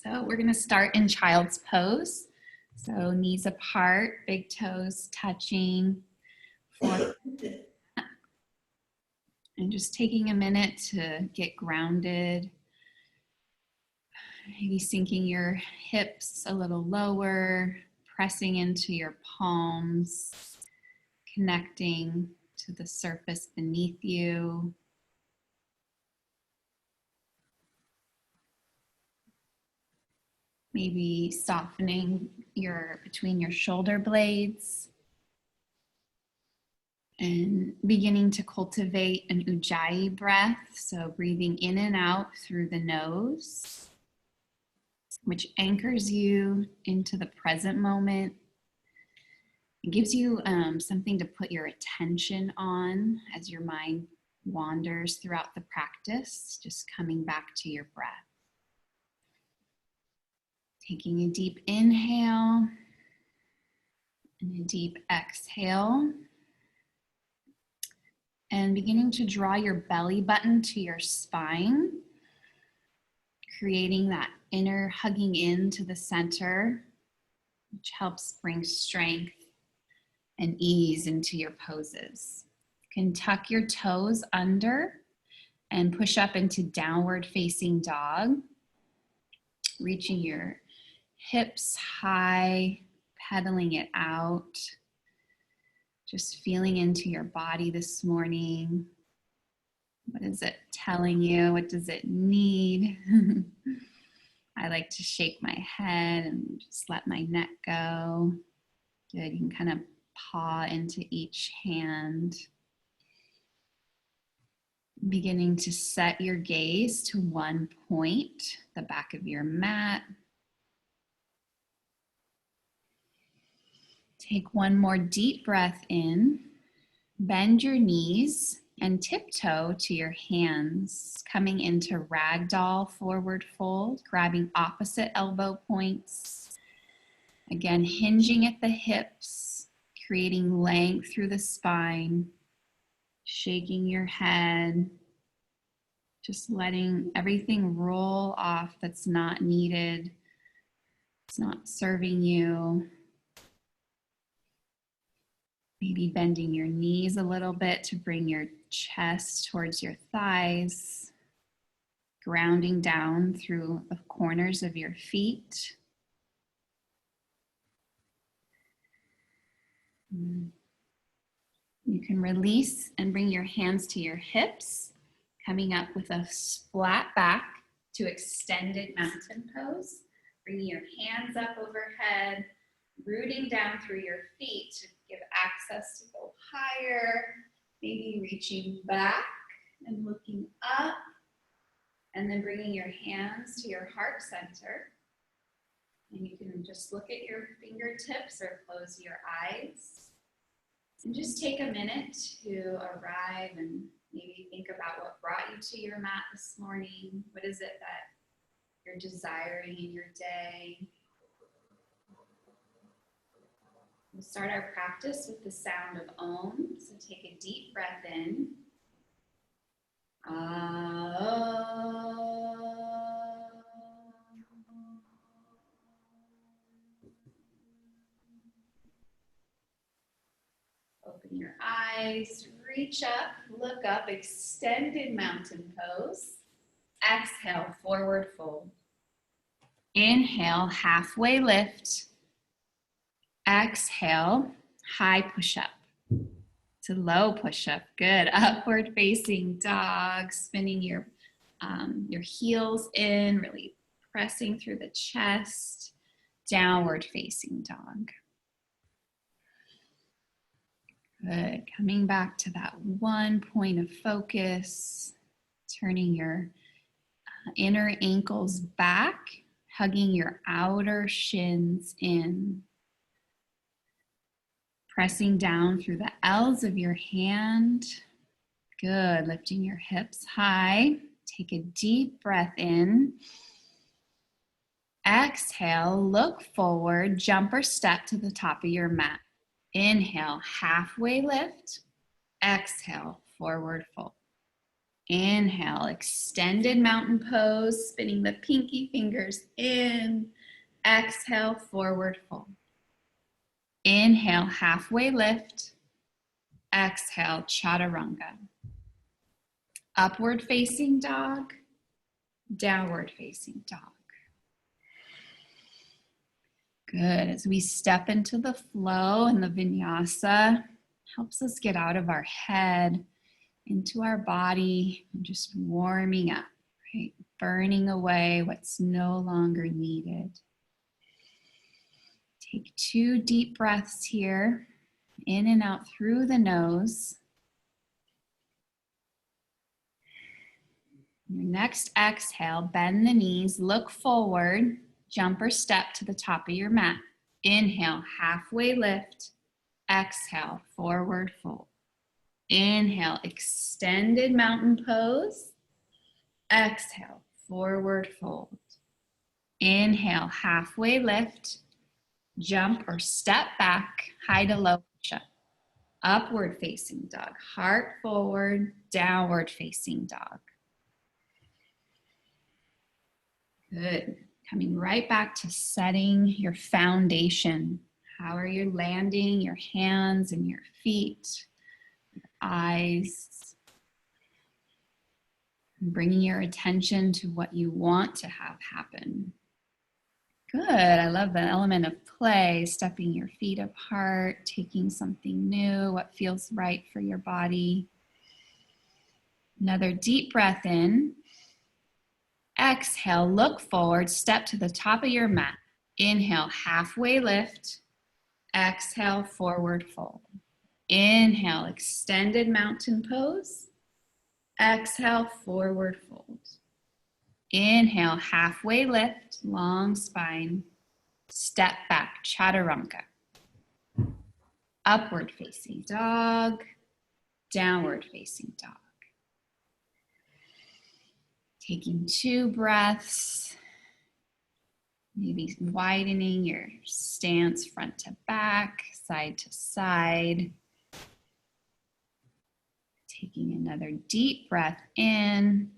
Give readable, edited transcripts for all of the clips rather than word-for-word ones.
So we're going to start in child's pose. So knees apart, big toes touching, and just taking a minute to get grounded. Maybe sinking your hips a little lower, pressing into your palms, connecting to the surface beneath you. Maybe softening between your shoulder blades and beginning to cultivate an ujjayi breath. So breathing in and out through the nose, which anchors you into the present moment. It gives you something to put your attention on as your mind wanders throughout the practice, just coming back to your breath. Taking a deep inhale and a deep exhale. And beginning to draw your belly button to your spine, creating that inner hugging into the center, which helps bring strength and ease into your poses. You can tuck your toes under and push up into downward facing dog, reaching your hips high, pedaling it out. Just feeling into your body this morning. What is it telling you? What does it need? I like to shake my head and just let my neck go. Good, you can kind of paw into each hand. Beginning to set your gaze to one point, the back of your mat. Take one more deep breath in, bend your knees and tiptoe to your hands, coming into ragdoll forward fold, grabbing opposite elbow points. Again, hinging at the hips, creating length through the spine, shaking your head, just letting everything roll off that's not needed, it's not serving you. Maybe bending your knees a little bit to bring your chest towards your thighs, grounding down through the corners of your feet. You can release and bring your hands to your hips, coming up with a flat back to extended mountain pose. Bringing your hands up overhead, rooting down through your feet to give access to go higher, maybe reaching back and looking up, and then bringing your hands to your heart center. And you can just look at your fingertips or close your eyes. And just take a minute to arrive and maybe think about what brought you to your mat this morning. What is it that you're desiring in your day? We'll start our practice with the sound of Om. So take a deep breath in. Open your eyes, reach up, look up, extended mountain pose. Exhale, forward fold. Inhale, halfway lift. Exhale, high push-up to low push-up. Good. Upward facing dog, spinning your heels in, really pressing through the chest. Downward facing dog. Good. Coming back to that one point of focus, turning your inner ankles back, hugging your outer shins in. Pressing down through the L's of your hand. Good, lifting your hips high. Take a deep breath in. Exhale, look forward, jump or step to the top of your mat. Inhale, halfway lift. Exhale, forward fold. Inhale, extended mountain pose, spinning the pinky fingers in. Exhale, forward fold. Inhale, halfway lift. Exhale, chaturanga. Upward facing dog, downward facing dog. Good. As we step into the flow and the vinyasa, helps us get out of our head, into our body, and just warming up, right? Burning away what's no longer needed. Take 2 deep breaths here, in and out through the nose. Your next exhale, bend the knees, look forward, jump or step to the top of your mat. Inhale, halfway lift. Exhale, forward fold. Inhale, extended mountain pose. Exhale, forward fold. Inhale, halfway lift. Jump or step back, high to low push-up. Upward facing dog, heart forward, downward facing dog. Good. Coming right back to setting your foundation. How are you landing your hands and your feet, your eyes? And bringing your attention to what you want to have happen. Good. I love the element of play, stepping your feet apart, taking something new, what feels right for your body. Another deep breath in. Exhale, look forward, step to the top of your mat. Inhale, halfway lift. Exhale, forward fold. Inhale, extended mountain pose. Exhale, forward fold. Inhale, halfway lift, long spine. Step back, chaturanga. Upward facing dog, downward facing dog. Taking 2 breaths, maybe widening your stance front to back, side to side. Taking another deep breath in.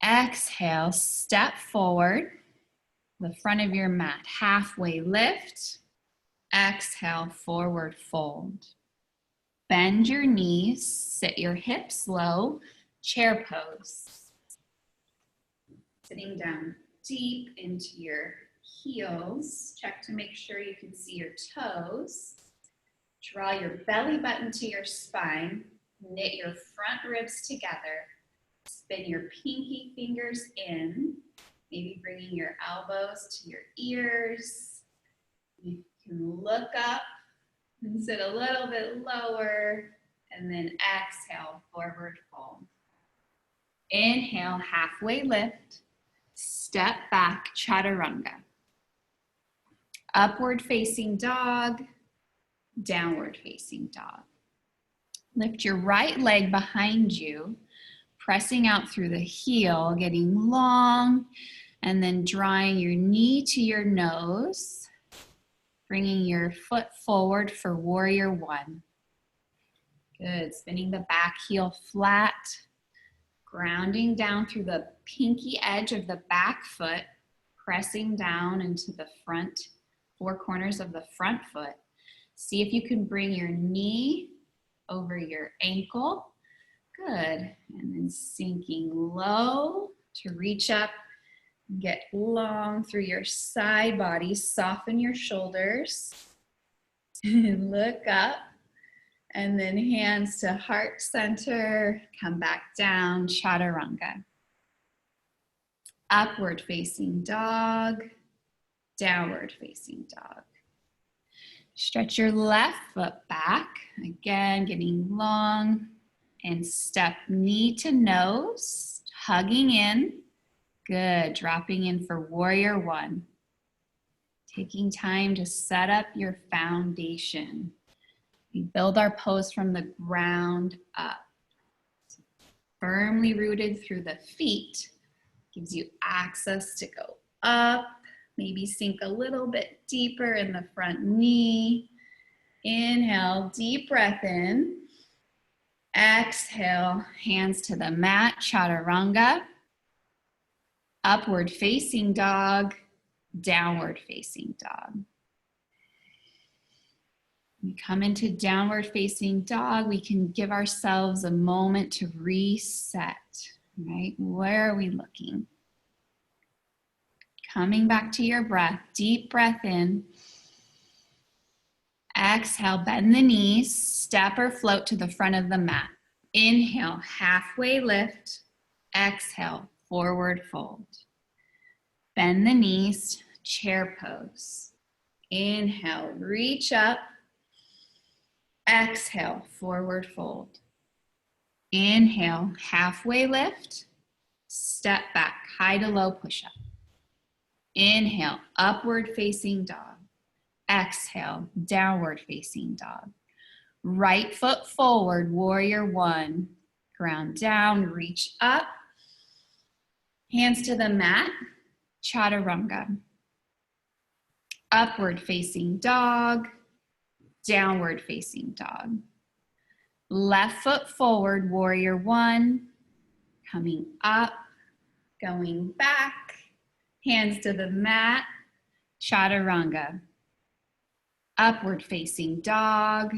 Exhale, step forward, the front of your mat, halfway lift. Exhale, forward fold. Bend your knees, sit your hips low, chair pose. Sitting down deep into your heels. Check to make sure you can see your toes. Draw your belly button to your spine. Knit your front ribs together. Spin your pinky fingers in. Maybe bringing your elbows to your ears. You can look up and sit a little bit lower. And then exhale, forward fold. Inhale, halfway lift. Step back, chaturanga. Upward facing dog, downward facing dog. Lift your right leg behind you, pressing out through the heel, getting long, and then drawing your knee to your nose, bringing your foot forward for warrior 1. Good, spinning the back heel flat, grounding down through the pinky edge of the back foot, pressing down into the front 4 corners of the front foot. See if you can bring your knee over your ankle. Good. And then sinking low to reach up, get long through your side body, soften your shoulders, look up. And then hands to heart center, come back down, chaturanga. Upward facing dog, downward facing dog. Stretch your left foot back, again getting long, and step knee to nose, hugging in. Good, dropping in for warrior 1. Taking time to set up your foundation. We build our pose from the ground up. Firmly rooted through the feet. Gives you access to go up. Maybe sink a little bit deeper in the front knee. Inhale, deep breath in. Exhale, hands to the mat, chaturanga. Upward facing dog, downward facing dog. We come into downward facing dog. We can give ourselves a moment to reset, right? Where are we looking? Coming back to your breath, deep breath in. Exhale, bend the knees, step or float to the front of the mat. Inhale, halfway lift. Exhale, forward fold. Bend the knees, chair pose. Inhale, reach up. Exhale, forward fold. Inhale, halfway lift. Step back, high to low push-up. Inhale, upward facing dog. Exhale, downward facing dog. Right foot forward, warrior one. Ground down, reach up. Hands to the mat, chaturanga. Upward facing dog, downward facing dog. Left foot forward, warrior one. Coming up, going back. Hands to the mat, chaturanga. Upward facing dog,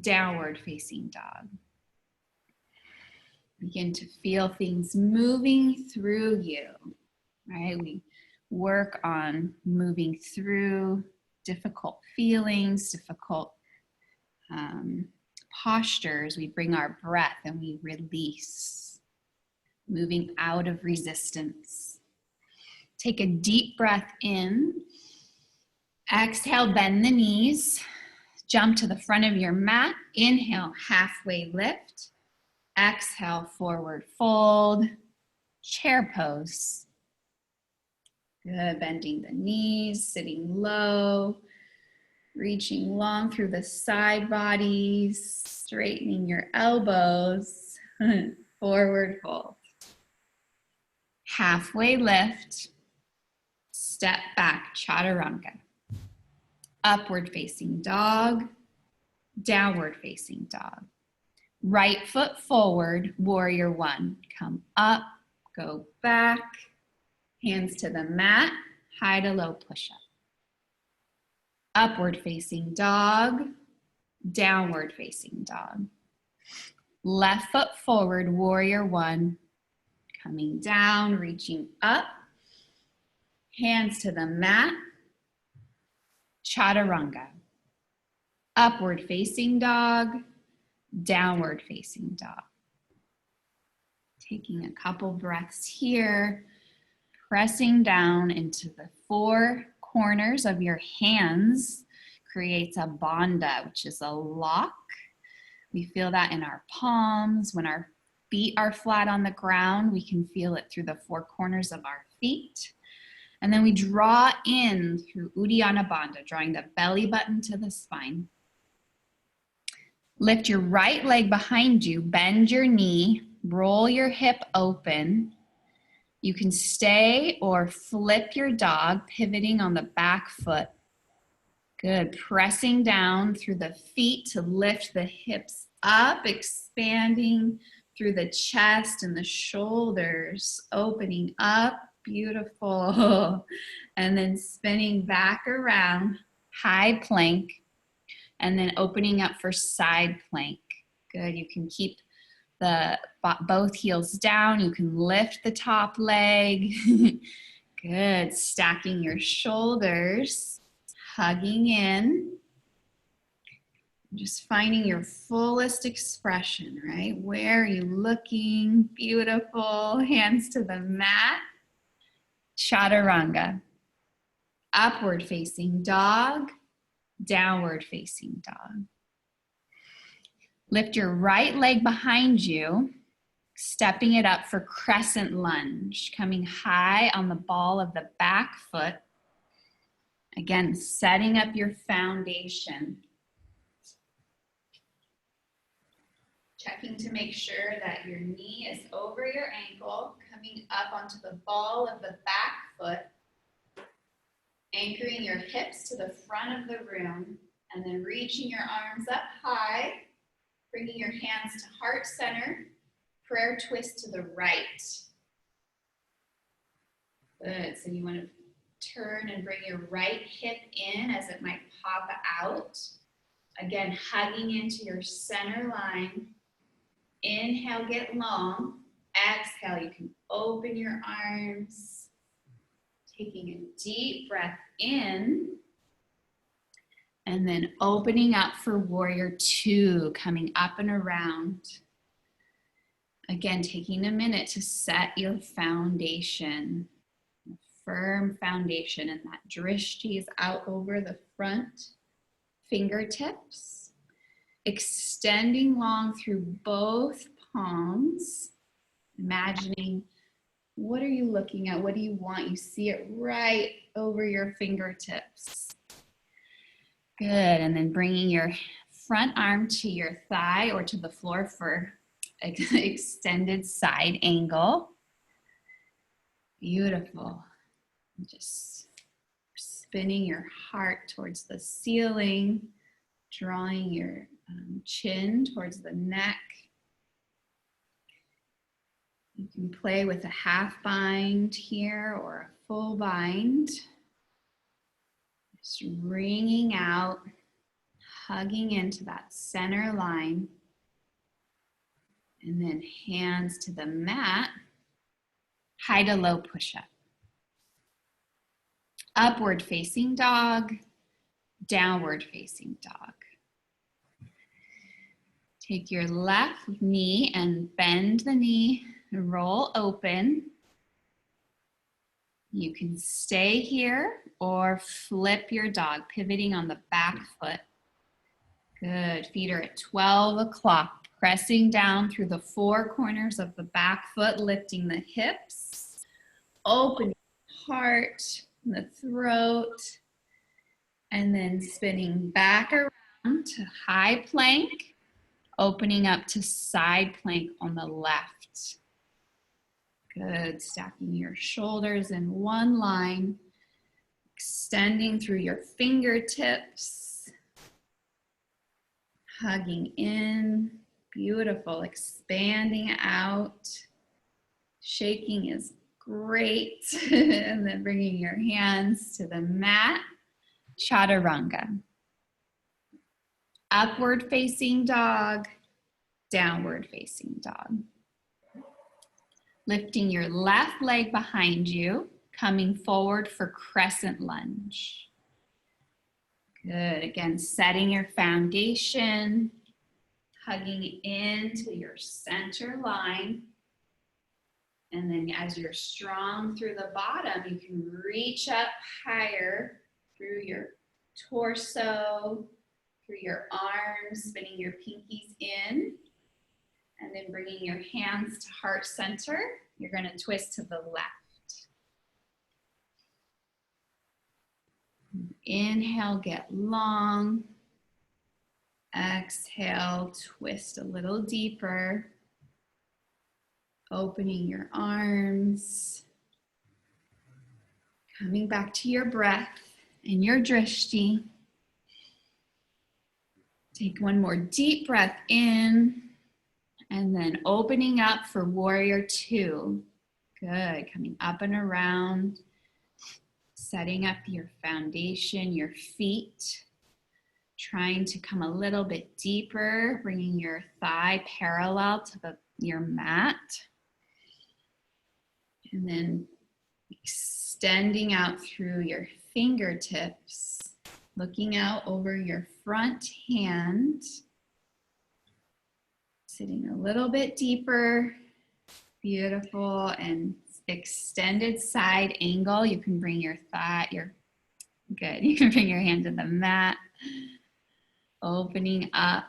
downward facing dog. Begin to feel things moving through you, right? We work on moving through difficult feelings, difficult postures. We bring our breath and we release, moving out of resistance. Take a deep breath in. Exhale, bend the knees. Jump to the front of your mat. Inhale, halfway lift. Exhale, forward fold. Chair pose. Good, bending the knees, sitting low. Reaching long through the side bodies. Straightening your elbows. Forward fold. Halfway lift. Step back, chaturanga. Upward facing dog, downward facing dog. Right foot forward, warrior one. Come up, go back. Hands to the mat, high to low push-up. Upward facing dog, downward facing dog. Left foot forward, warrior one. Coming down, reaching up. Hands to the mat, chaturanga. Upward facing dog, downward facing dog. Taking a couple breaths here, pressing down into the four corners of your hands creates a bandha, which is a lock. We feel that in our palms. When our feet are flat on the ground, we can feel it through the four corners of our feet. And then we draw in through Uddiyana Bandha, drawing the belly button to the spine. Lift your right leg behind you, bend your knee, roll your hip open. You can stay or flip your dog, pivoting on the back foot. Good, pressing down through the feet to lift the hips up, expanding through the chest and the shoulders, opening up. Beautiful. And then spinning back around, high plank, and then opening up for side plank. Good, you can keep both heels down. You can lift the top leg. Good, stacking your shoulders, hugging in. Just finding your fullest expression, right? Where are you looking? Beautiful, hands to the mat. Chaturanga, upward facing dog, downward facing dog. Lift your right leg behind you, stepping it up for crescent lunge, coming high on the ball of the back foot. Again, setting up your foundation. Checking to make sure that your knee is over your ankle, coming up onto the ball of the back foot, anchoring your hips to the front of the room, and then reaching your arms up high, Bringing your hands to heart center. Prayer twist to the right. Good, so you want to turn and bring your right hip in as it might pop out. Again, hugging into your center line. Inhale, get long. Exhale, you can open your arms. Taking a deep breath in. And then opening up for warrior two, coming up and around. Again, taking a minute to set your foundation, a firm foundation, and that drishti is out over the front fingertips, extending long through both palms, imagining what are you looking at, what do you want? You see it right over your fingertips. Good, and then bringing your front arm to your thigh or to the floor for extended side angle. Beautiful. Just spinning your heart towards the ceiling, drawing your chin towards the neck. You can play with a half bind here or a full bind. Just wringing out, hugging into that center line. And then hands to the mat, high to low push-up. Upward facing dog, downward facing dog. Take your left knee and bend the knee, roll open. You can stay here or flip your dog, pivoting on the back foot. Good, feet are at 12 o'clock, pressing down through the four corners of the back foot, lifting the hips, opening the heart, the throat, and then spinning back around to high plank, opening up to side plank on the left. Good, stacking your shoulders in one line, extending through your fingertips, hugging in, beautiful, expanding out, shaking is great, and then bringing your hands to the mat, chaturanga. Upward facing dog, downward facing dog. Lifting your left leg behind you, coming forward for crescent lunge. Good, again, setting your foundation, hugging into your center line. And then as you're strong through the bottom, you can reach up higher through your torso, through your arms, spinning your pinkies in. And then bringing your hands to heart center, you're going to twist to the left. Inhale, get long. Exhale, twist a little deeper. Opening your arms. Coming back to your breath and your drishti. Take one more deep breath in. And then opening up for warrior two. Good, coming up and around. Setting up your foundation, your feet. Trying to come a little bit deeper, bringing your thigh parallel to your mat. And then extending out through your fingertips, looking out over your front hand. Sitting a little bit deeper, beautiful, and extended side angle. You can bring your thigh, good. You can bring your hand to the mat, opening up.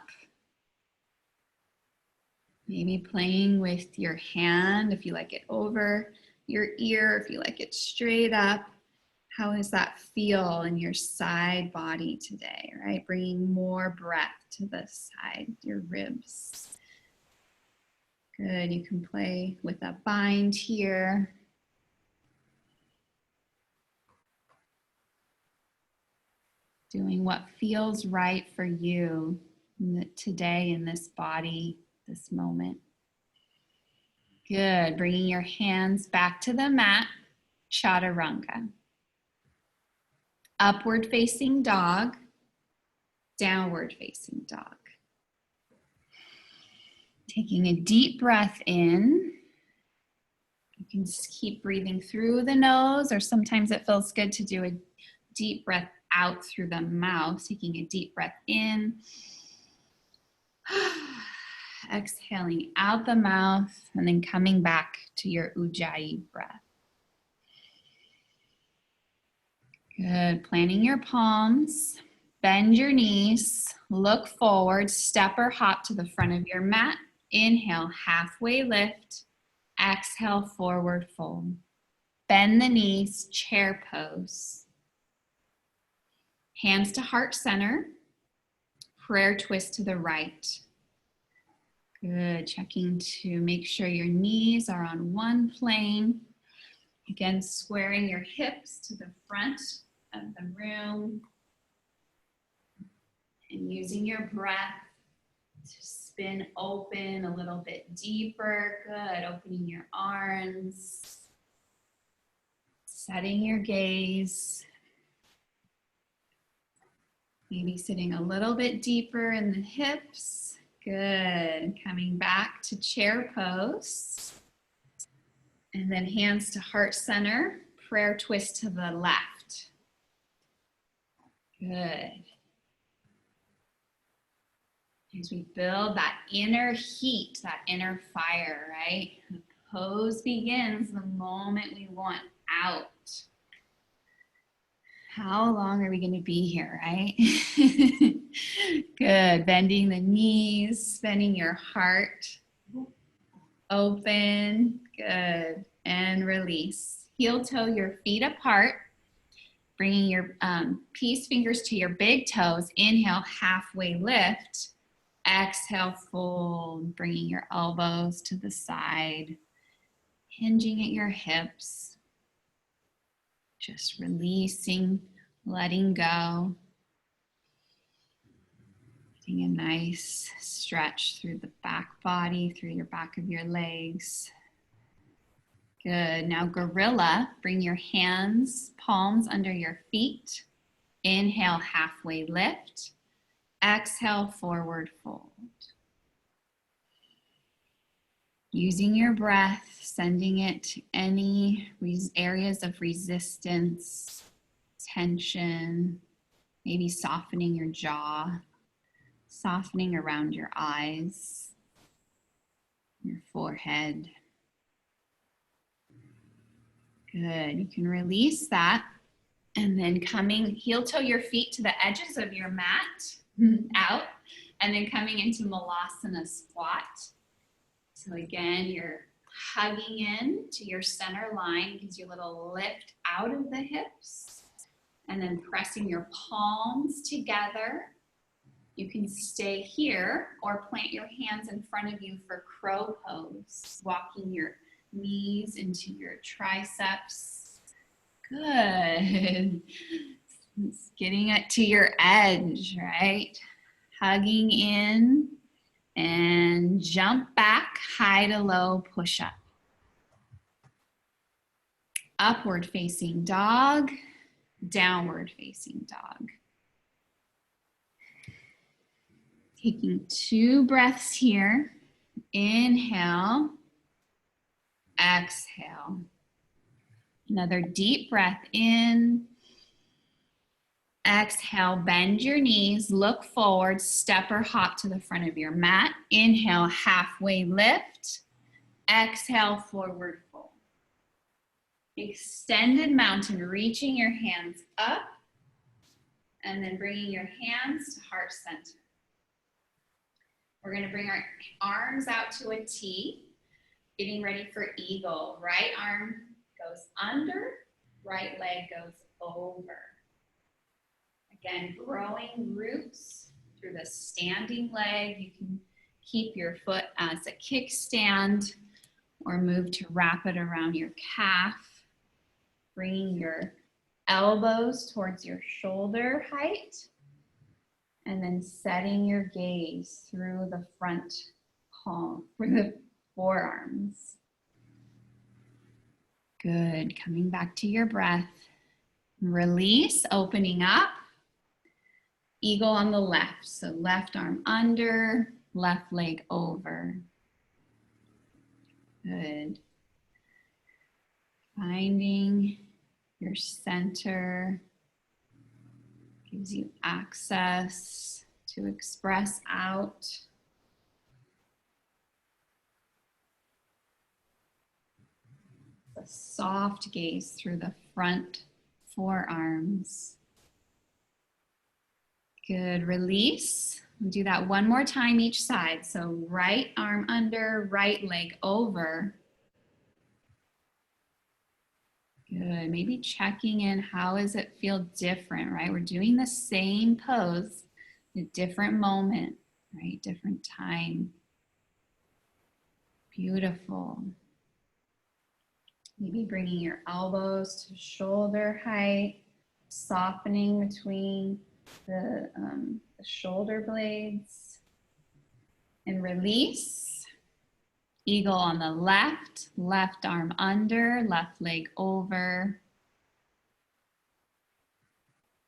Maybe playing with your hand if you like it over your ear, if you like it straight up. How does that feel in your side body today, right? Bringing more breath to the side, your ribs. Good, you can play with a bind here. Doing what feels right for you. today in this body, this moment. Good. Bringing your hands back to the mat, chaturanga. Upward facing dog, downward facing dog. Taking a deep breath in. You can just keep breathing through the nose, or sometimes it feels good to do a deep breath out through the mouth. Taking a deep breath in. Exhaling out the mouth, and then coming back to your Ujjayi breath. Good. Planting your palms. Bend your knees. Look forward. Step or hop to the front of your mat. Inhale, halfway lift. Exhale, forward fold. Bend the knees, chair pose. Hands to heart center. Prayer twist to the right. Good. Checking to make sure your knees are on one plane. Again, squaring your hips to the front of the room. And using your breath to spin open a little bit deeper. Good. Opening your arms. Setting your gaze. Maybe sitting a little bit deeper in the hips. Good. Coming back to chair pose. And then hands to heart center. Prayer twist to the left. Good. As we build that inner heat, that inner fire, right? The pose begins the moment we want out. How long are we going to be here, right? Good. Bending the knees, bending your heart. Open. Good. And release. Heel toe your feet apart. Bringing your peace fingers to your big toes. Inhale, halfway lift. Exhale, fold. Bringing your elbows to the side. Hinging at your hips. Just releasing, letting go. Getting a nice stretch through the back body, through your back of your legs. Good. Now gorilla, bring your hands, palms under your feet. Inhale, halfway lift. Exhale, forward fold. Using your breath, sending it to any areas of resistance, tension, maybe softening your jaw, softening around your eyes, your forehead. Good. You can release that, and then heel toe your feet to the edges of your mat, out, and then coming into Malasana squat. So again, you're hugging in to your center line, gives you a little lift out of the hips, and then pressing your palms together. You can stay here or plant your hands in front of you for crow pose, walking your knees into your triceps. Good. It's getting it to your edge, right? Hugging in. And jump back, high to low, push up. Upward facing dog, downward facing dog. Taking 2 breaths here. Inhale, exhale. Another deep breath in. Exhale, bend your knees, look forward, step or hop to the front of your mat. Inhale, halfway lift. Exhale, forward fold. Extended mountain, reaching your hands up and then bringing your hands to heart center. We're going to bring our arms out to a T, getting ready for eagle. Right arm goes under, right leg goes over. Again, growing roots through the standing leg. You can keep your foot as a kickstand or move to wrap it around your calf. Bringing your elbows towards your shoulder height And then setting your gaze through the front palm, through the forearms. Good, coming back to your breath. Release, opening up. Eagle on the left, so left arm under, left leg over. Good. Finding your center gives you access to express out. A soft gaze through the front forearms. Good, release. We'll do that one more time each side. So right arm under, right leg over. Good, maybe checking in, how does it feel different, right? We're doing the same pose, a different moment, right? Different time. Beautiful. Maybe bringing your elbows to shoulder height, softening between the shoulder blades, and release. Eagle on the left, left arm under, left leg over.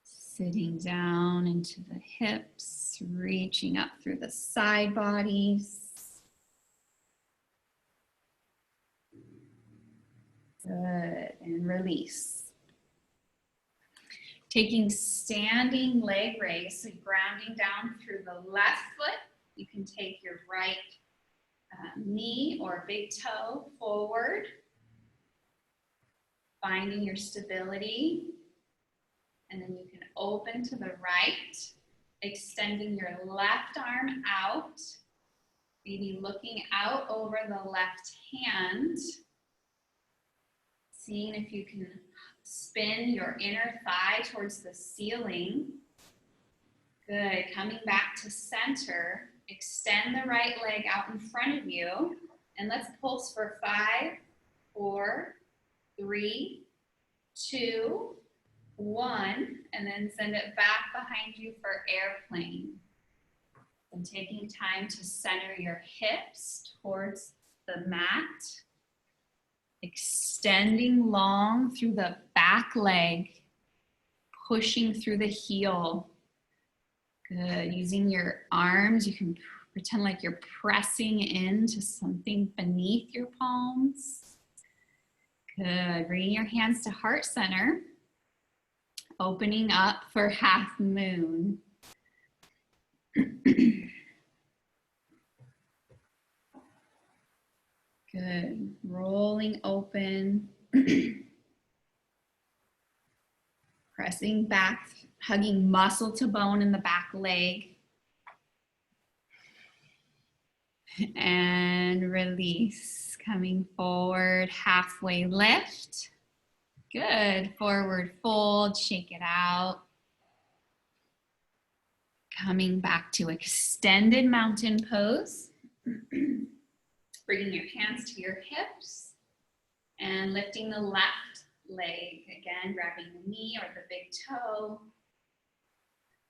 Sitting down into the hips, reaching up through the side bodies. Good, and release. Taking standing leg raise, so grounding down through the left foot. You can take your right knee or big toe forward, finding your stability, and then you can open to the right, extending your left arm out, maybe looking out over the left hand, seeing if you can spin your inner thigh towards the ceiling. Good, coming back to center. Extend the right leg out in front of you. And let's pulse for 5, 4, 3, 2, 1. And then send it back behind you for airplane. And taking time to center your hips towards the mat. Extending long through the back leg. Pushing through the heel. Good, using your arms, you can pretend like you're pressing into something beneath your palms. Good, bringing your hands to heart center. Opening up for half moon. Good, rolling open. Pressing back, hugging muscle to bone in the back leg. And release, coming forward, halfway lift. Good, forward fold, shake it out. Coming back to extended mountain pose. Bringing your hands to your hips and lifting the left leg. Again, grabbing the knee or the big toe.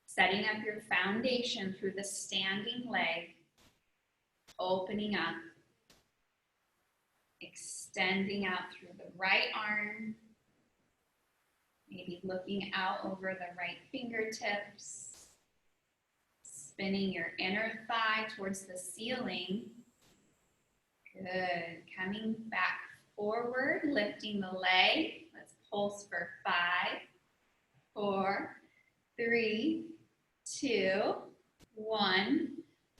Setting up your foundation through the standing leg. Opening up. Extending out through the right arm. Maybe looking out over the right fingertips. Spinning your inner thigh towards the ceiling. Good. Coming back forward, lifting the leg. Let's pulse for 5, 4, 3, 2, 1.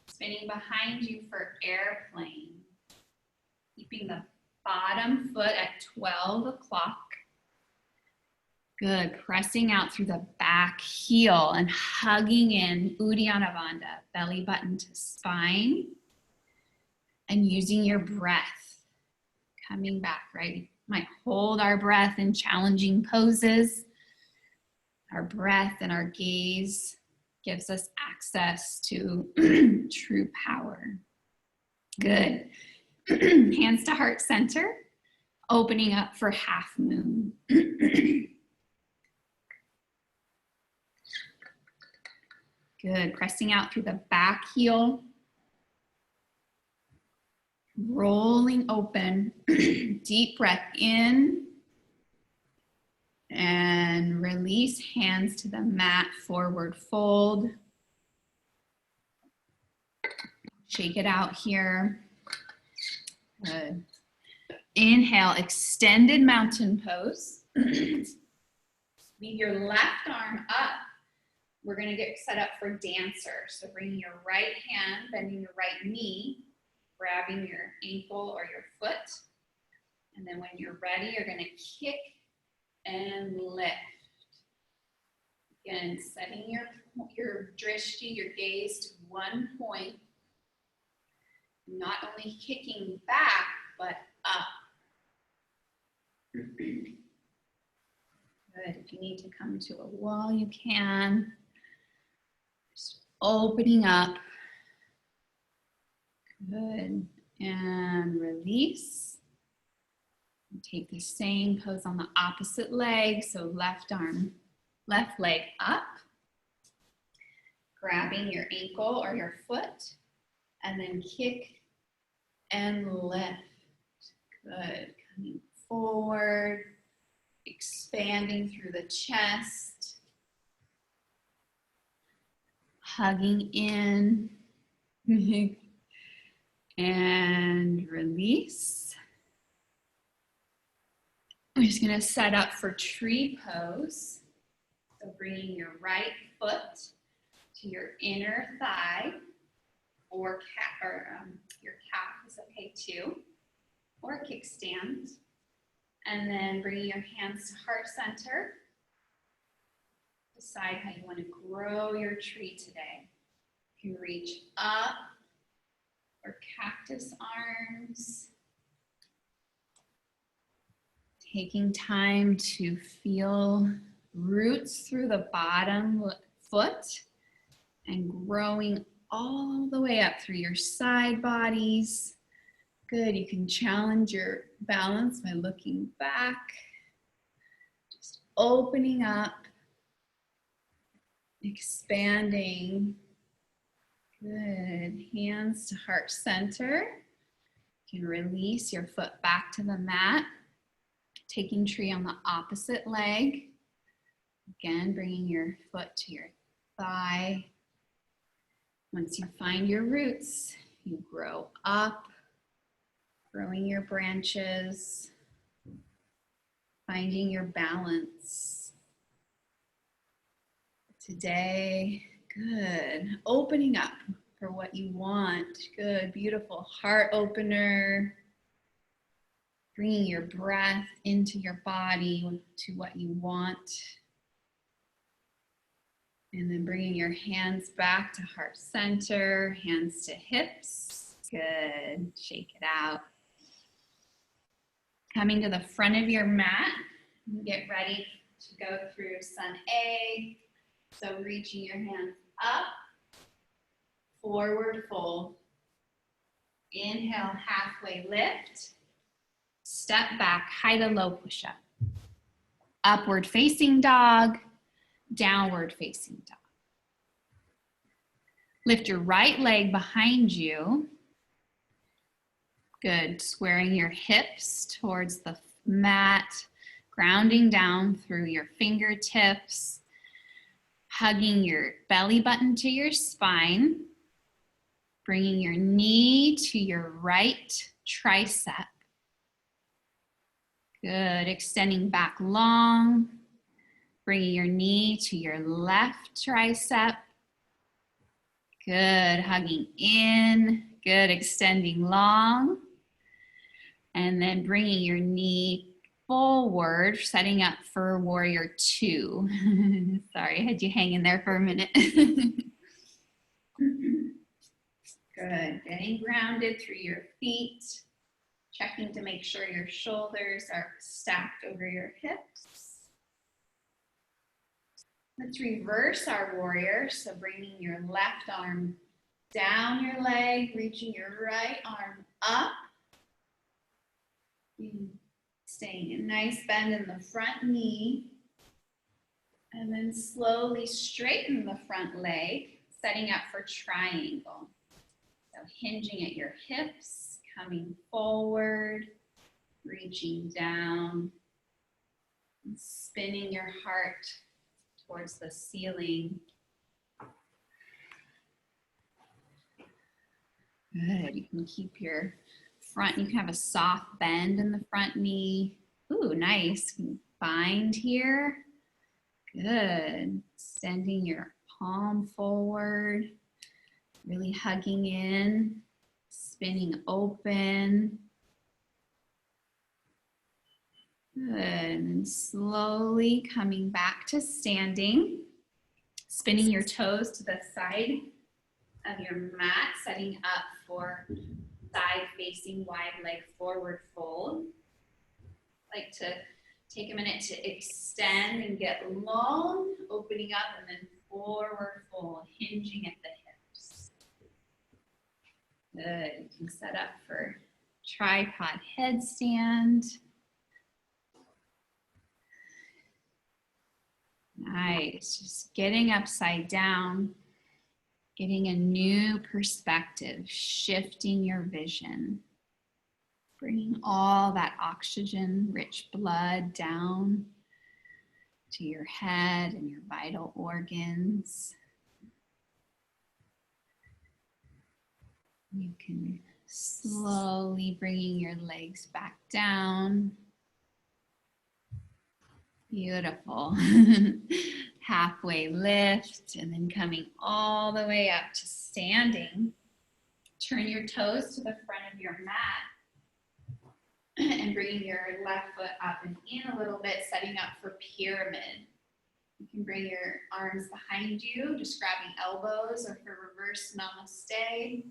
Spinning behind you for airplane. Keeping the bottom foot at 12 o'clock. Good, pressing out through the back heel and hugging in Uddiyana Bandha, belly button to spine. And using your breath, coming back, right? We might hold our breath in challenging poses. Our breath and our gaze gives us access to true power. Good. Hands to heart center, opening up for half moon. Good, pressing out through the back heel. Rolling open, deep breath in and release, hands to the mat, forward fold. Shake it out here. Good. Inhale, extended mountain pose. Leave your left arm up. We're gonna get set up for dancer. So bring your right hand, bending your right knee, grabbing your ankle or your foot. And then when you're ready, you're gonna kick and lift. Again, setting your drishti, your gaze to one point. Not only kicking back, but up. Good, if you need to come to a wall, you can. Just opening up. Good, and release. And take the same pose on the opposite leg, so left arm, left leg up. Grabbing your ankle or your foot, and then kick and lift. Good, coming forward, expanding through the chest, hugging in, and release. We're just gonna set up for tree pose. So bringing your right foot to your inner thigh, or your calf is okay too, or a kickstand. And then bringing your hands to heart center. Decide how you want to grow your tree today. You can reach up or cactus arms. Taking time to feel roots through the bottom foot and growing all the way up through your side bodies. Good, you can challenge your balance by looking back. Just opening up, expanding. Good, hands to heart center. You can release your foot back to the mat. Taking tree on the opposite leg. Again, bringing your foot to your thigh. Once you find your roots, you grow up, growing your branches, finding your balance. Today, good. Opening up for what you want. Good, beautiful heart opener. Bringing your breath into your body to what you want. And then bringing your hands back to heart center, hands to hips. Good, shake it out. Coming to the front of your mat, get ready to go through sun A. So reaching your hands up, forward fold. Inhale, halfway lift. Step back, high to low push-up. Upward facing dog, downward facing dog. Lift your right leg behind you. Good, squaring your hips towards the mat, grounding down through your fingertips, hugging your belly button to your spine, bringing your knee to your right tricep. Good, extending back long, bringing your knee to your left tricep. Good, hugging in, good, extending long. And then bringing your knee forward, setting up for warrior two. Sorry, I had you hanging there for a minute. Good, getting grounded through your feet. Checking to make sure your shoulders are stacked over your hips. Let's reverse our warrior. So bringing your left arm down your leg, reaching your right arm up. Staying a nice bend in the front knee. And then slowly straighten the front leg. setting up for triangle. So hinging at your hips, coming forward, reaching down, and spinning your heart towards the ceiling. Good. You can keep your front, you can have a soft bend in the front knee. Ooh, nice. You can bind here. Good. Extending your palm forward, really hugging in, spinning open. Good. And slowly coming back to standing, spinning your toes to the side of your mat, setting up for side facing wide leg forward fold. Like to take a minute to extend and get long, opening up, and then forward fold, hinging at the hips. Good. You can set up for tripod headstand. Nice. Just getting upside down, getting a new perspective, shifting your vision, bringing all that oxygen-rich blood down to your head and your vital organs. You can slowly bringing your legs back down. Beautiful. Halfway lift and then coming all the way up to standing. Turn your toes to the front of your mat and bringing your left foot up and in a little bit, setting up for pyramid. You can bring your arms behind you, just grabbing elbows, or for reverse namaste.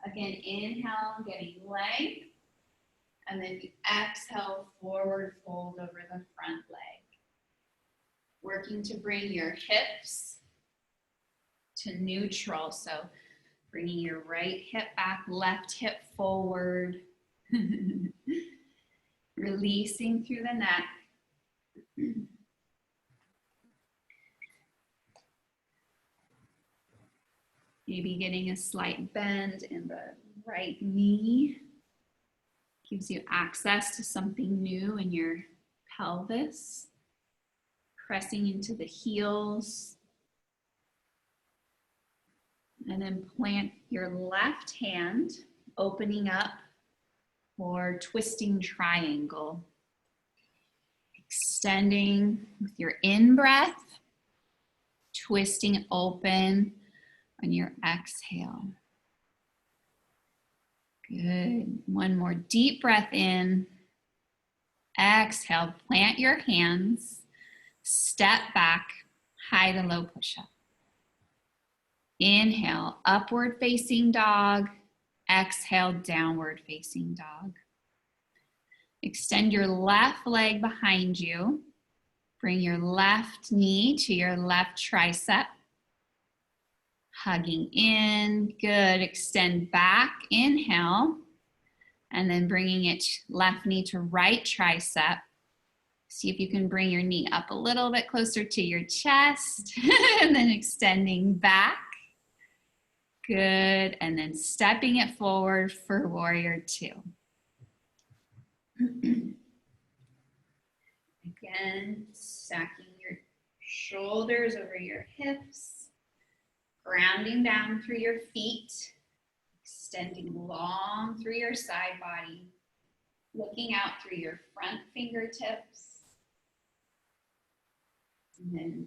Again, inhale, getting length, and then exhale, forward fold over the front leg. Working to bring your hips to neutral. So bringing your right hip back, left hip forward. Releasing through the neck. Maybe getting a slight bend in the right knee. Gives you access to something new in your pelvis. Pressing into the heels. And then plant your left hand, opening up for twisting triangle. Extending with your in-breath, twisting open on your exhale. Good. One more deep breath in. Exhale, plant your hands. Step back, high to low push-up. Inhale, upward facing dog. Exhale, downward facing dog. Extend your left leg behind you. Bring your left knee to your left tricep. Hugging in, good. Extend back, inhale. And then bringing it left knee to right tricep. See if you can bring your knee up a little bit closer to your chest. And then extending back. Good. And then stepping it forward for warrior two. Again, stacking your shoulders over your hips, grounding down through your feet, extending long through your side body, looking out through your front fingertips, and then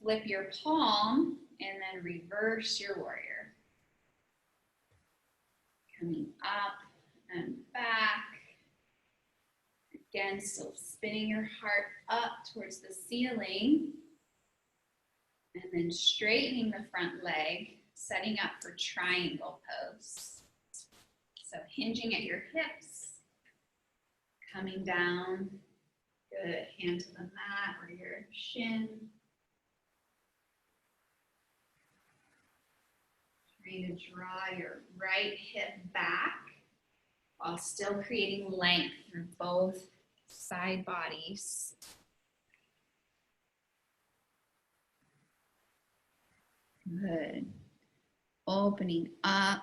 flip your palm and then reverse your warrior. Coming up and back. Again, still spinning your heart up towards the ceiling. And then straightening the front leg, setting up for triangle pose. So hinging at your hips, coming down. Good, hand to the mat or your shin. Trying to draw your right hip back while still creating length through both side bodies. Good. opening up.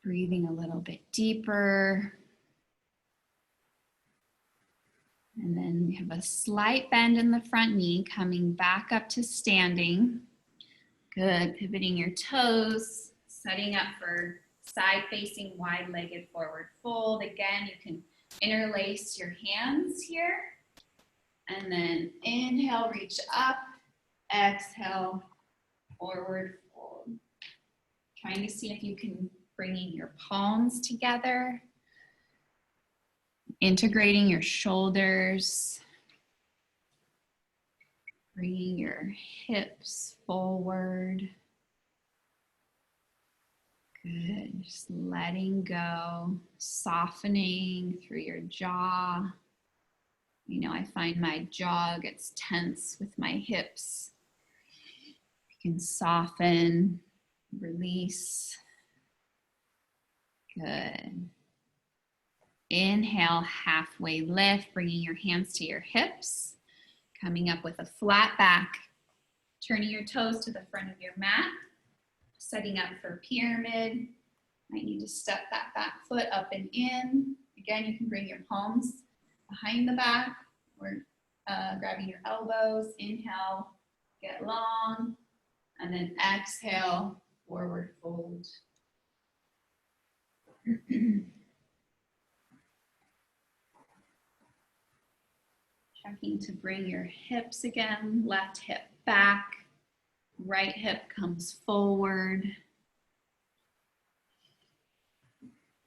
Breathing a little bit deeper. And then we have a slight bend in the front knee, coming back up to standing. Good, pivoting your toes, setting up for side-facing, wide-legged forward fold. Again, you can interlace your hands here. And then inhale, reach up. Exhale, forward fold. Trying to see if you can bring in your palms together. Integrating your shoulders. Bringing your hips forward. Good, just letting go, softening through your jaw. You know, I find my jaw gets tense with my hips. You can soften, release. Good. Inhale, halfway lift, bringing your hands to your hips. Coming up with a flat back, turning your toes to the front of your mat, setting up for pyramid. Might need to step that back foot up and in. Again, you can bring your palms behind the back or grabbing your elbows. Inhale, get long, and then exhale, forward fold. Checking to bring your hips again, left hip back, right hip comes forward.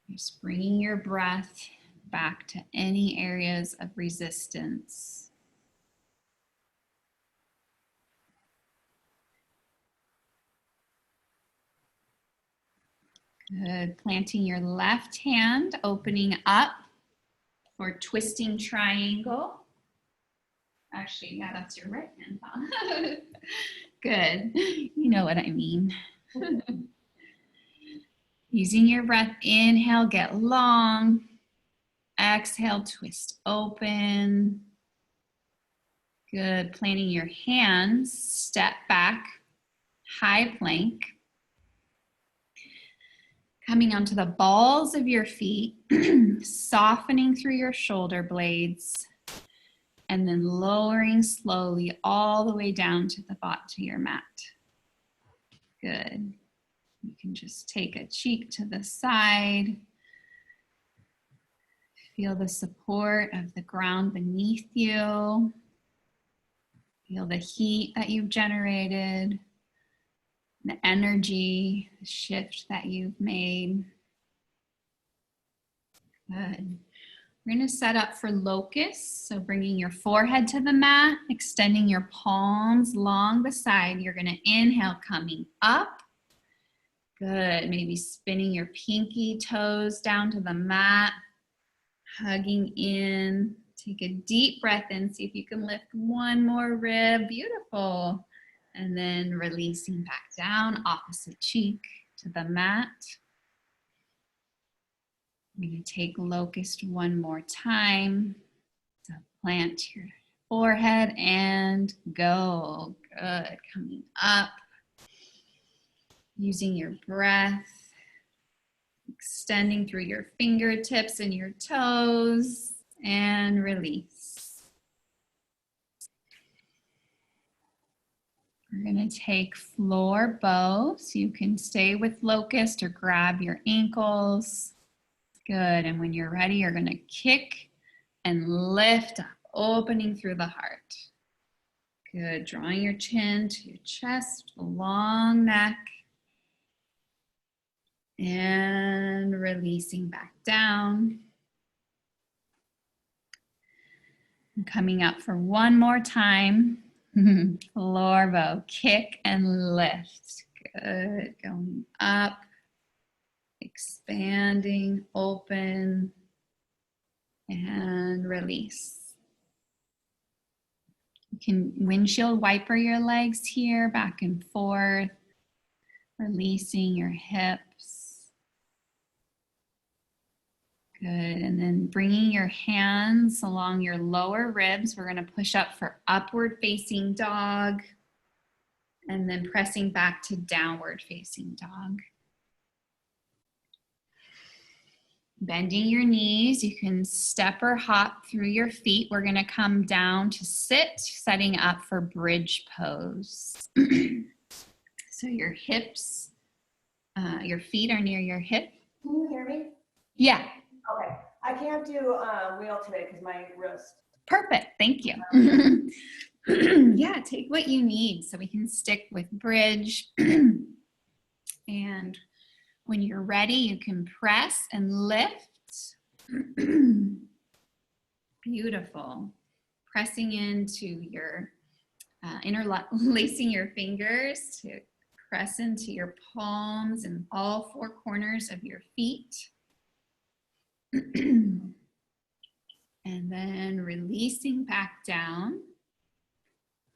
Just bringing your breath back to any areas of resistance. Good, planting your left hand, opening up for twisting triangle. Actually, yeah, that's your right hand, huh? Good. You know what I mean. Using your breath, inhale, get long. Exhale, twist open. Good. Planting your hands, step back, high plank. Coming onto the balls of your feet, softening through your shoulder blades. And then lowering slowly all the way down to the bottom of your mat. Good. You can just take a cheek to the side. Feel the support of the ground beneath you. Feel the heat that you've generated, the energy, the shift that you've made. Good. We're going to set up for locust. So bringing your forehead to the mat, extending your palms long beside. You're going to inhale, coming up. Good. Maybe spinning your pinky toes down to the mat, hugging in. Take a deep breath in. See if you can lift one more rib. Beautiful. And then releasing back down, opposite cheek to the mat. We're going to take locust one more time. So plant your forehead and go. Good. Coming up. Using your breath. Extending through your fingertips and your toes. And release. We're going to take floor bow. So you can stay with locust or grab your ankles. Good, and when you're ready, you're gonna kick and lift up, opening through the heart. Good, drawing your chin to your chest, long neck. And releasing back down. And coming up for one more time. Floor bow, kick and lift. Good, going up. Expanding, open, and release. You can windshield wiper your legs here, back and forth, releasing your hips. Good, and then bringing your hands along your lower ribs. We're going to push up for upward facing dog. And then pressing back to downward facing dog. Bending your knees, you can step or hop through your feet. We're gonna come down to sit, setting up for bridge pose. So your hips, your feet are near your hip. Can you hear me? Yeah. Okay. I can't do wheel today because my wrist. Perfect, thank you. Yeah, take what you need so we can stick with bridge. And when you're ready, you can press and lift. Beautiful. Pressing into your, interlacing your fingers to press into your palms and all four corners of your feet. And then releasing back down.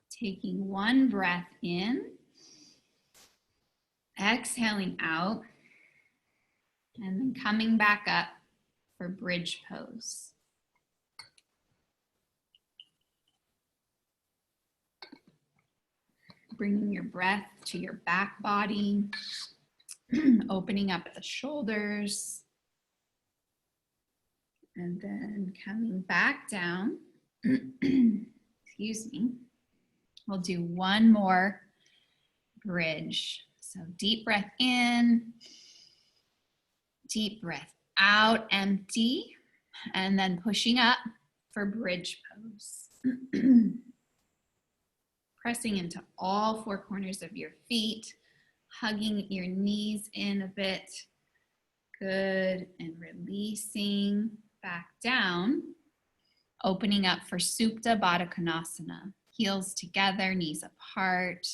Taking one breath in. Exhaling out. And then coming back up for bridge pose. Bringing your breath to your back body, opening up the shoulders, and then coming back down. Excuse me. We'll do one more bridge. So deep breath in, deep breath out, empty, and then pushing up for bridge pose. Pressing into all four corners of your feet, hugging your knees in a bit. Good, and releasing back down, opening up for Supta Baddha Konasana. Heels together, knees apart,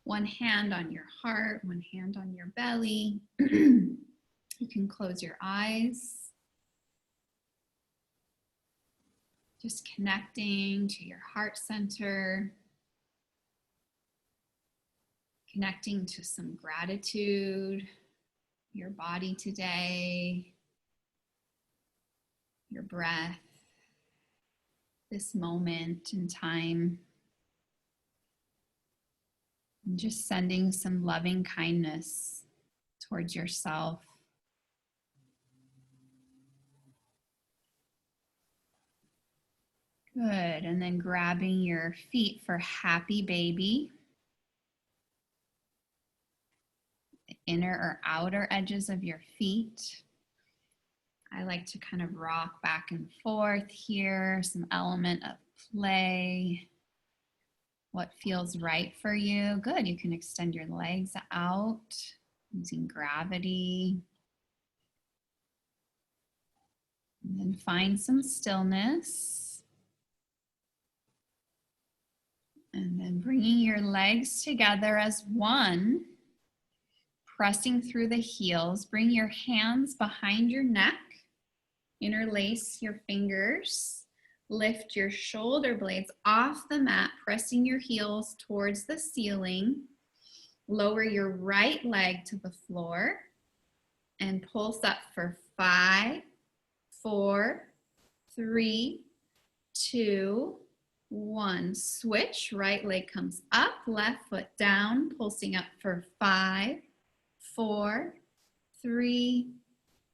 one hand on your heart, one hand on your belly. You can close your eyes. Just connecting to your heart center. Connecting to some gratitude, your body today, your breath, this moment in time. And just sending some loving kindness towards yourself. Good, and then grabbing your feet for happy baby. Inner or outer edges of your feet. I like to kind of rock back and forth here, some element of play. What feels right for you? Good, you can extend your legs out using gravity. And then find some stillness. And then bringing your legs together as one. Pressing through the heels, bring your hands behind your neck, interlace your fingers, lift your shoulder blades off the mat, pressing your heels towards the ceiling, lower your right leg to the floor, and pulse up for 5, 4, 3, 2, 1. Switch, right leg comes up, left foot down, pulsing up for 5, 4, 3,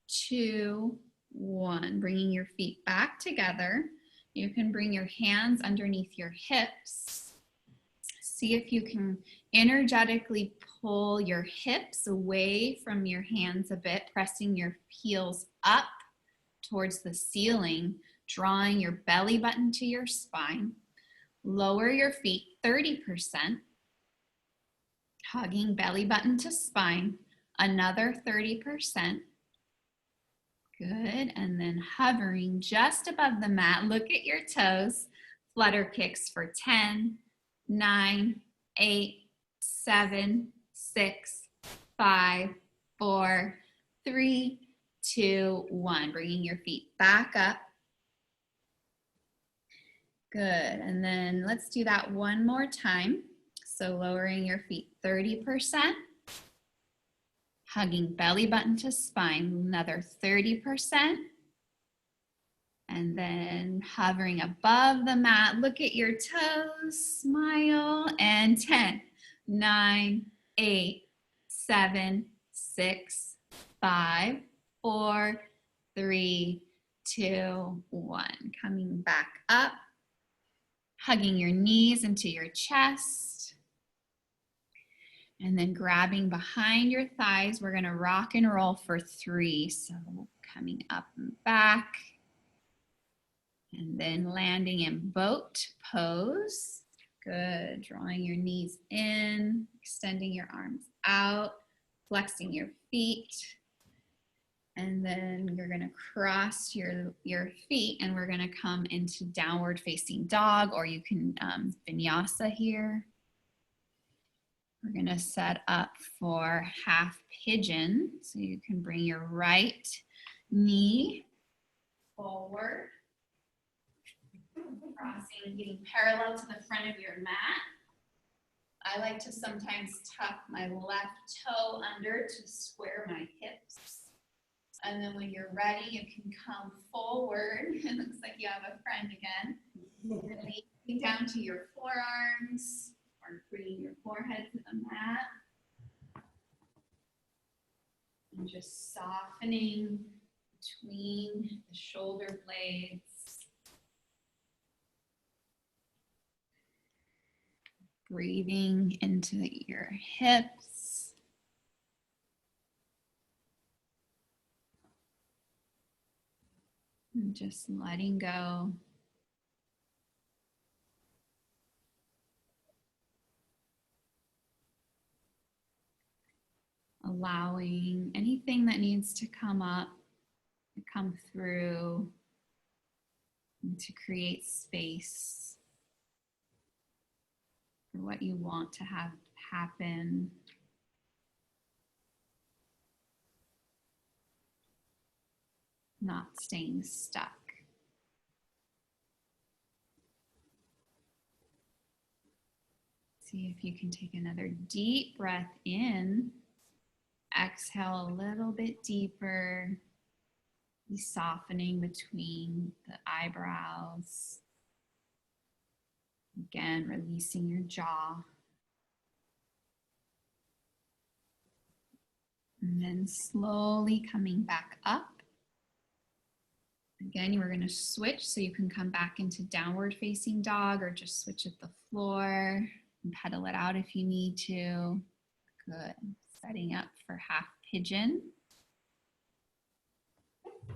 2, 1. Bringing your feet back together. You can bring your hands underneath your hips. See if you can energetically pull your hips away from your hands a bit, pressing your heels up towards the ceiling, drawing your belly button to your spine. Lower your feet 30%, hugging belly button to spine. Another 30%. Good, and then hovering just above the mat. Look at your toes. Flutter kicks for 10, 9, 8, 7, 6, 5, 4, 3, 2, 1. Bringing your feet back up. Good, and then let's do that one more time. So lowering your feet 30%. Hugging belly button to spine, another 30%. And then hovering above the mat, look at your toes, smile, and 10, 9, 8, 7, 6, 5, 4, 3, 2, 1. Coming back up, hugging your knees into your chest, and then grabbing behind your thighs. We're going to rock and roll for 3. So coming up and back, and then landing in boat pose. Good. Drawing your knees in, extending your arms out, flexing your feet. And then you're going to cross your feet, and we're going to come into downward facing dog, or you can vinyasa here. We're going to set up for half pigeon. So you can bring your right knee forward, crossing, getting parallel to the front of your mat. I like to sometimes tuck my left toe under to square my hips. And then when you're ready, you can come forward. It looks like you have a friend again. Releasing down to your forearms, or bringing your forehead to the mat. And just softening between the shoulder blades. Breathing into your hips. And just letting go. Allowing anything that needs to come up to come through and to create space for what you want to have happen. Not staying stuck. See if you can take another deep breath in. Exhale a little bit deeper. Be softening between the eyebrows. Again, releasing your jaw. And then slowly coming back up. Again, we're going to switch, so you can come back into downward facing dog, or just switch at the floor and pedal it out if you need to. Good. Setting up for half pigeon.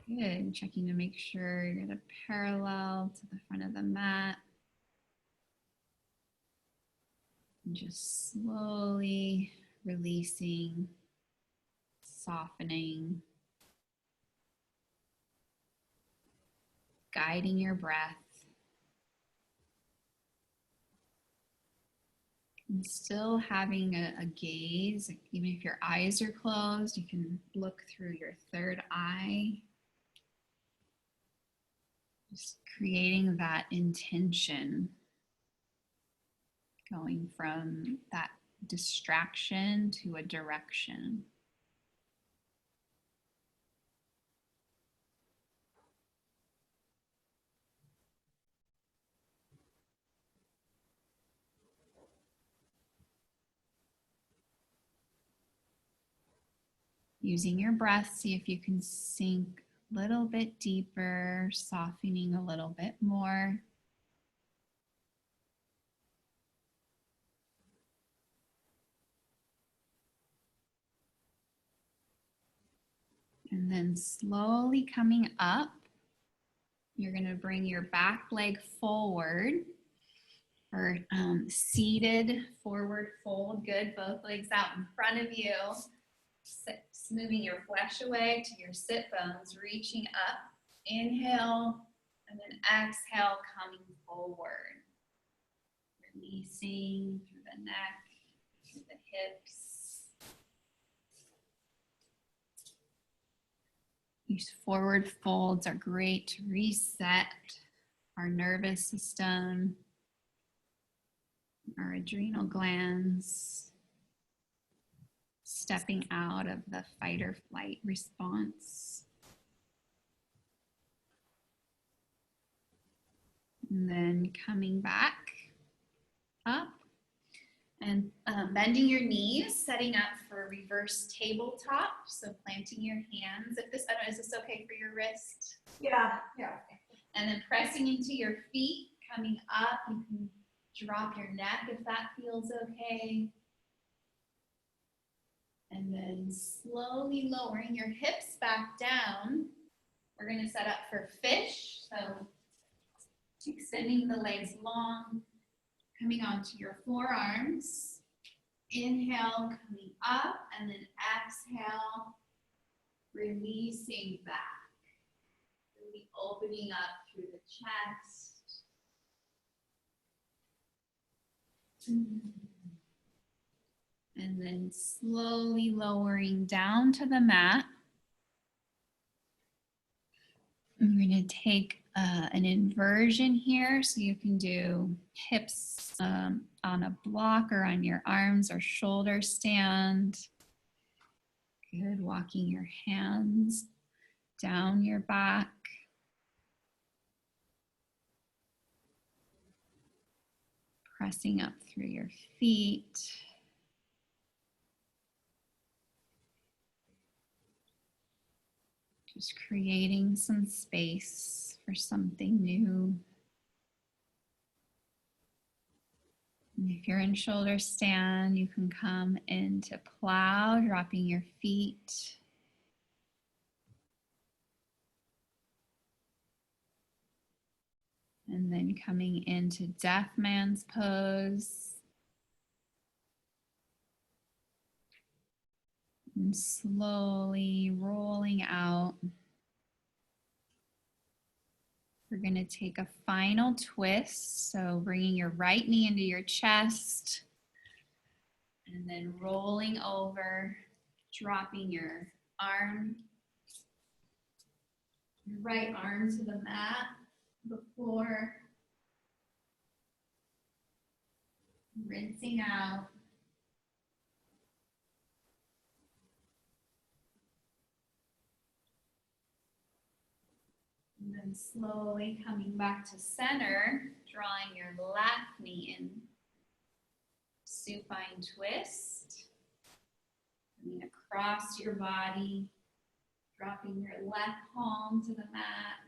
Good. Checking to make sure you're going to parallel to the front of the mat. And just slowly releasing, softening, guiding your breath. And still having a gaze, even if your eyes are closed, you can look through your third eye. Just creating that intention, going from that distraction to a direction. Using your breath, see if you can sink a little bit deeper, softening a little bit more. And then slowly coming up, you're going to bring your back leg forward for seated forward fold. Good, both legs out in front of you. Moving your flesh away to your sit bones, reaching up. Inhale, and then exhale, coming forward. Releasing through the neck, through the hips. These forward folds are great to reset our nervous system, our adrenal glands. Stepping out of the fight or flight response. And then coming back up. And bending your knees, setting up for reverse tabletop. So planting your hands. If this, I don't know, is this okay for your wrist? Yeah. And then pressing into your feet, coming up. You can drop your neck if that feels okay. And then slowly lowering your hips back down. We're going to set up for fish. So extending the legs long, coming onto your forearms. Inhale, coming up, and then exhale, releasing back. Really opening up through the chest. And then slowly lowering down to the mat. We're going to take an inversion here, so you can do hips on a block or on your arms or shoulder stand. Good, walking your hands down your back. Pressing up through your feet. Just creating some space for something new. And if you're in shoulder stand, you can come into plow, dropping your feet. And then coming into deaf man's pose. And slowly rolling out. We're going to take a final twist. So bringing your right knee into your chest. And then rolling over, dropping your right arm to the mat, the floor. Rinsing out. And then slowly coming back to center, drawing your left knee in. Supine twist. Coming across your body, dropping your left palm to the mat.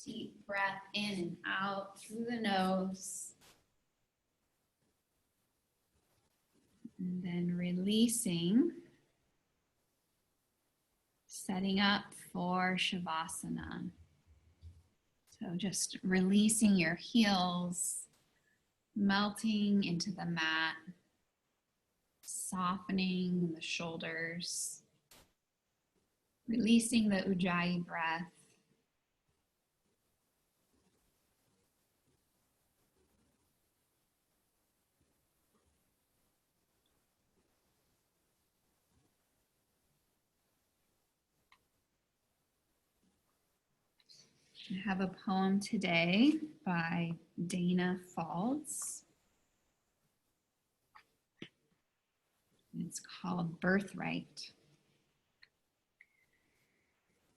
Deep breath in and out through the nose. And then releasing. Setting up for Shavasana. So just releasing your heels, melting into the mat, softening the shoulders, releasing the Ujjayi breath. I have a poem today by Dana Falls. It's called Birthright.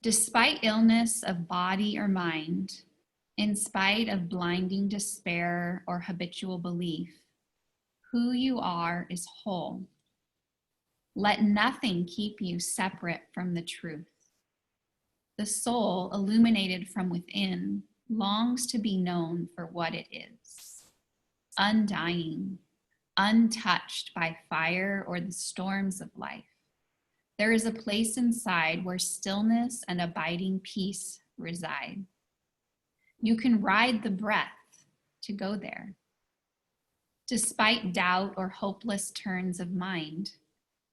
Despite illness of body or mind, in spite of blinding despair or habitual belief, who you are is whole. Let nothing keep you separate from the truth. The soul, illuminated from within, longs to be known for what it is. Undying, untouched by fire or the storms of life. There is a place inside where stillness and abiding peace reside. You can ride the breath to go there. Despite doubt or hopeless turns of mind,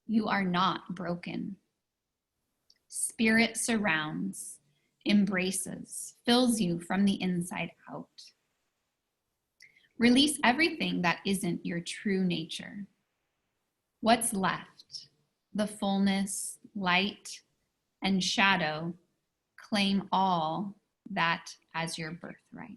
you are not broken. Spirit surrounds, embraces, fills you from the inside out. Release everything that isn't your true nature. What's left? The fullness, light, and shadow. Claim all that as your birthright.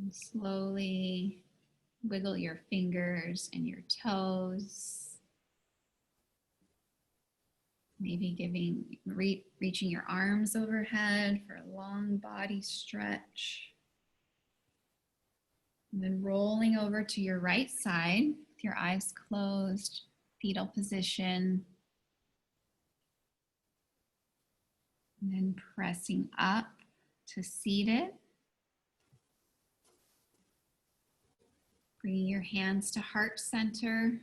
And slowly wiggle your fingers and your toes. Maybe reaching your arms overhead for a long body stretch. And then rolling over to your right side with your eyes closed, fetal position. And then pressing up to seated. Bringing your hands to heart center.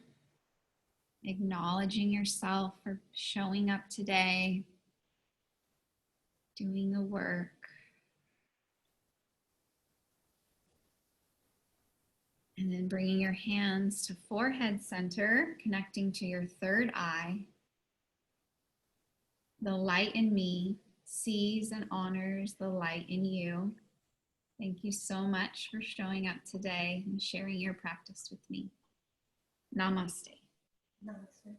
Acknowledging yourself for showing up today. Doing the work. And then bringing your hands to forehead center, connecting to your third eye. The light in me sees and honors the light in you. Thank you so much for showing up today and sharing your practice with me. Namaste. Namaste.